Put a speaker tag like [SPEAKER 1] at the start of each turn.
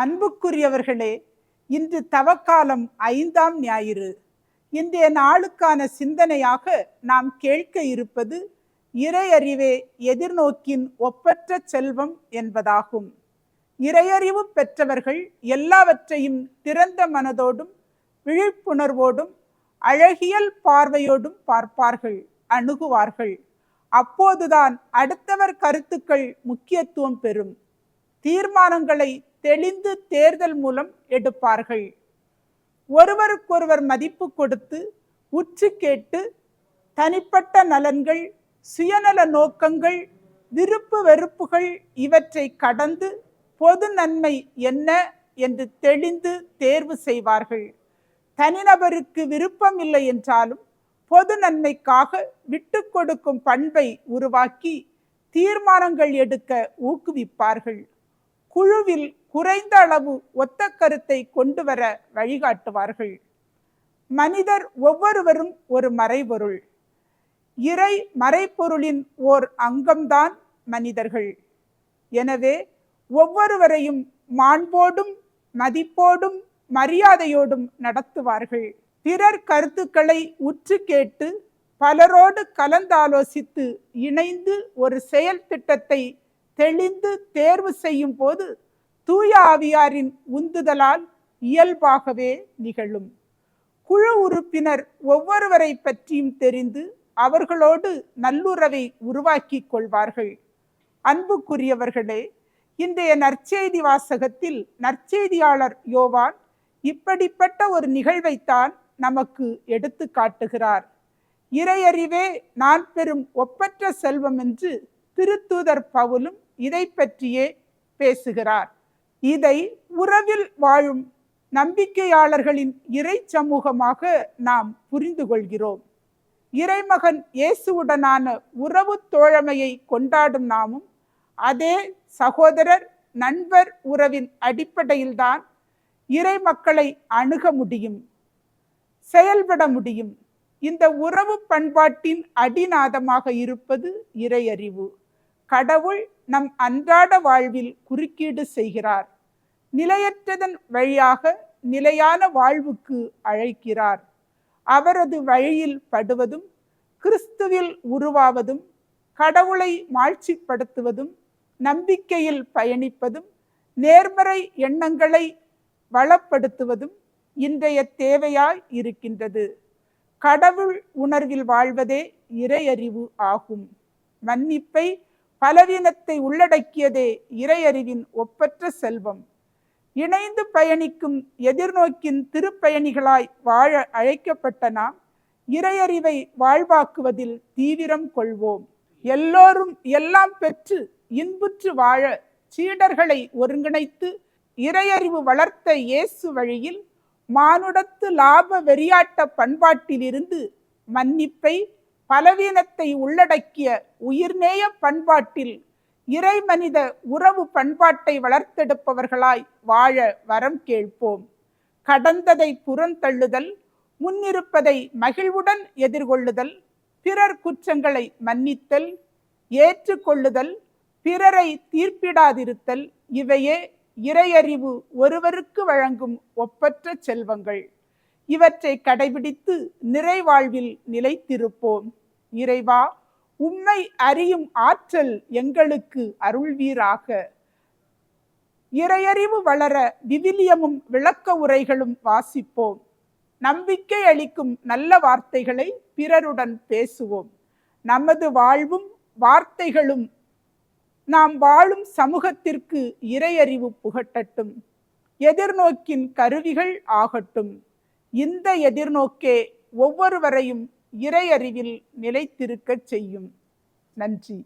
[SPEAKER 1] அன்புக்குரியவர்களே, இன்று தவக்காலம் 5ஆம் ஞாயிறு. இன்றைய நாளுக்கான சிந்தனையாக நாம் கேட்க இருப்பது இறையறிவே எதிர்நோக்கின் ஒப்பற்ற செல்வம் என்பதாகும். இறையறிவு பெற்றவர்கள் எல்லாவற்றையும் திறந்த மனதோடும் விழிப்புணர்வோடும் அழகியல் பார்வையோடும் பார்ப்பார்கள், அணுகுவார்கள். அப்போதுதான் அடுத்தவர் கருத்துக்கள் முக்கியத்துவம் பெறும். தீர்மானங்களை தெளிந்து தேர்தல் மூலம் எடுப்பார்கள். ஒருவருக்கொருவர் மதிப்பு கொடுத்து உற்று கேட்டு தனிப்பட்ட நலன்கள், சுயநல நோக்கங்கள், விருப்பு வெறுப்புகள் இவற்றை கடந்து பொது நன்மை என்ன என்று தெளிந்து தேர்வு செய்வார்கள். தனிநபருக்கு விருப்பம் இல்லை என்றாலும் பொது நன்மைக்காக விட்டு கொடுக்கும் பண்பை உருவாக்கி தீர்மானங்கள் எடுக்க ஊக்குவிப்பார்கள். குழுவில் குறைந்த அளவு ஒத்த கருத்தை கொண்டு வர வழிகாட்டுவார்கள். மனிதர் ஒவ்வொருவரும் ஒரு மறைபொருள். இறை மறைபொருளின் ஓர் அங்கம்தான் மனிதர்கள். எனவே ஒவ்வொருவரையும் மாண்போடும் மதிப்போடும் மரியாதையோடும் நடத்துவார்கள். பிறர் கருத்துக்களை உற்று கேட்டு பலரோடு கலந்தாலோசித்து இணைந்து ஒரு செயல் திட்டத்தை தெளிந்து தேர்வு செய்யும் போது தூய ஆவியாரின் உந்துதலால் இயல்பாகவே நிகழும். குழு உறுப்பினர் ஒவ்வொருவரை பற்றியும் தெரிந்து அவர்களோடு நல்லுறவை உருவாக்கி கொள்வார்கள். அன்புக்குரியவர்களே, இன்றைய நற்செய்தி வாசகத்தில் நற்செய்தியாளர் யோவான் இப்படிப்பட்ட ஒரு நிகழ்வைத்தான் நமக்கு எடுத்து காட்டுகிறார். இறையறிவே நான் பெறும் ஒப்பற்ற செல்வம் என்று திருத்தூதர் பவுலும் இதை பற்றியே பேசுகிறார். இதை உறவில் வாழும் நம்பிக்கையாளர்களின் இறை சமூகமாக நாம் புரிந்து கொள்கிறோம். இறைமகன் இயேசுவுடனான உறவு தோழமையை கொண்டாடும் நாமும் அதே சகோதரர் நண்பர் உறவின் அடிப்படையில்தான் இறை மக்களை அணுக முடியும், செயல்பட முடியும். இந்த உறவு பண்பாட்டின் அடிநாதமாக இருப்பது இறையறிவு. கடவுள் நம் அன்றாட வாழ்வில் குறுக்கீடு செய்கிறார். நிலையற்றதன் வழியாக நிலையான வாழ்வுக்கு அழைக்கிறார். அவரது வழியில் படுவதும் கிறிஸ்துவில் உருவாவதும் கடவுளை மாட்சிப்படுத்துவதும் நம்பிக்கையில் பயணிப்பதும் நேர்மறை எண்ணங்களை வளப்படுத்துவதும் இன்றைய தேவையாய் இருக்கின்றது. கடவுள் உணர்வில் வாழ்வதே இறையறிவு ஆகும். மன்னிப்பை, பலவீனத்தை உள்ளடக்கியதே இறையறிவின் ஒப்பற்ற செல்வம். இணைந்து பயணிக்கும் எதிர்நோக்கின் திருப்பயணிகளாய் வாழ அழைக்கப்பட்ட நாம் இறையறிவை வாழ்வாக்குவதில் தீவிரம் கொள்வோம். எல்லோரும் எல்லாம் பெற்று இன்புற்று வாழ சீடர்களை ஒருங்கிணைத்து இறையறிவு வளர்த்த இயேசு வழியில் மானுடத்து லாப வெறியாட்ட பண்பாட்டிலிருந்து மன்னிப்பை, பலவீனத்தை உள்ளடக்கிய உயிர்நேய பண்பாட்டில் இறை மனித உறவு பண்பாட்டை வளர்த்தெடுப்பவர்களாய் வாழ வரம் கேட்போம். கடந்ததை புறந்தள்ளுதல், முன்னிருப்பதை மகிழ்வுடன் எதிர்கொள்ளுதல், பிறர் குற்றங்களை மன்னித்தல், ஏற்றுக்கொள்ளுதல், பிறரை தீர்ப்பிடாதிருத்தல் இவையே இறையறிவு ஒருவருக்கு வழங்கும் ஒப்பற்ற செல்வங்கள். இவற்றை கடைபிடித்து நிறைவாழ்வில் நிலைத்திருப்போம். இறைவா, உம்மை அறியும் ஆற்றல் எங்களுக்கு அருள்வீராக. இறையறிவு வளர விவிலியமும் விளக்க உரைகளும் வாசிப்போம். நம்பிக்கை அளிக்கும் நல்ல வார்த்தைகளை பிறருடன் பேசுவோம். நமது வாழ்வும் வார்த்தைகளும் நாம் வாழும் சமூகத்திற்கு இறையறிவு புகட்டட்டும். எதிர்நோக்கின் கருவிகள் ஆகட்டும். இந்த எதிர்நோக்கே ஒவ்வொருவரையும் இறையறிவில் நிலைத்திருக்கச் செய்யும். நன்றி.